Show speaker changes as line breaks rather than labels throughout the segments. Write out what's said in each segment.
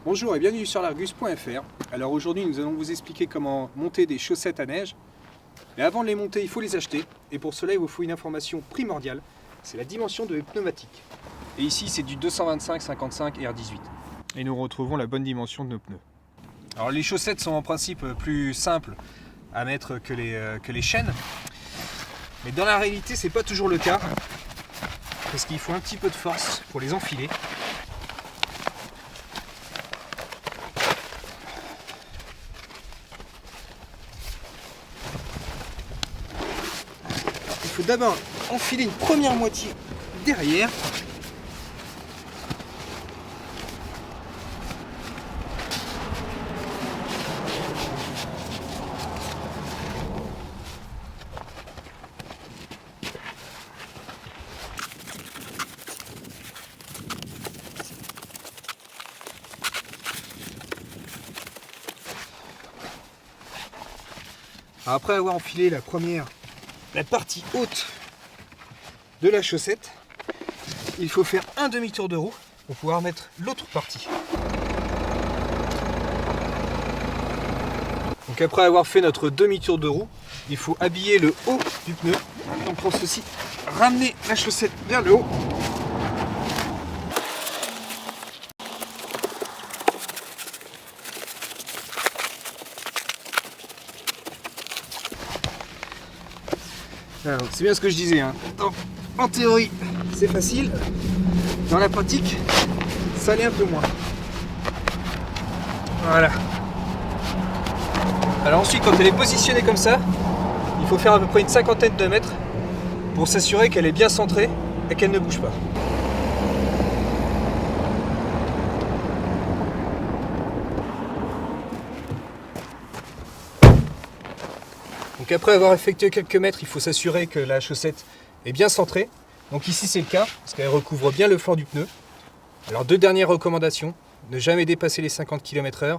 Bonjour et bienvenue sur l'Argus.fr. Alors aujourd'hui nous allons vous expliquer comment monter des chaussettes à neige. Mais avant de les monter, il faut les acheter. Et pour cela il vous faut une information primordiale, c'est la dimension de pneumatique. Et ici c'est du 225-55 R18. Et nous retrouvons la bonne dimension de nos pneus. Alors les chaussettes sont en principe plus simples à mettre que les chaînes. Mais dans la réalité c'est pas toujours le cas. Parce qu'il faut un petit peu de force pour les enfiler. Il faut d'abord enfiler une première moitié derrière. Après avoir enfilé la partie haute de la chaussette, il faut faire un demi-tour de roue pour pouvoir mettre l'autre partie. Donc après avoir fait notre demi-tour de roue, il faut habiller le haut du pneu. Donc pour ceci, ramener la chaussette vers le haut. Alors, c'est bien ce que je disais, hein. En théorie c'est facile, dans la pratique ça l'est un peu moins. Voilà. Alors ensuite quand elle est positionnée comme ça, il faut faire à peu près une cinquantaine de mètres pour s'assurer qu'elle est bien centrée et qu'elle ne bouge pas. Donc après avoir effectué quelques mètres, il faut s'assurer que la chaussette est bien centrée. Donc ici c'est le cas, parce qu'elle recouvre bien le flanc du pneu. Alors deux dernières recommandations, ne jamais dépasser les 50 km/h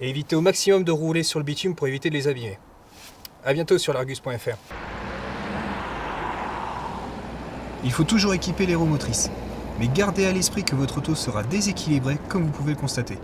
et éviter au maximum de rouler sur le bitume pour éviter de les abîmer. A bientôt sur l'Argus.fr. Il faut toujours équiper les roues motrices, mais gardez à l'esprit que votre auto sera déséquilibrée comme vous pouvez le constater.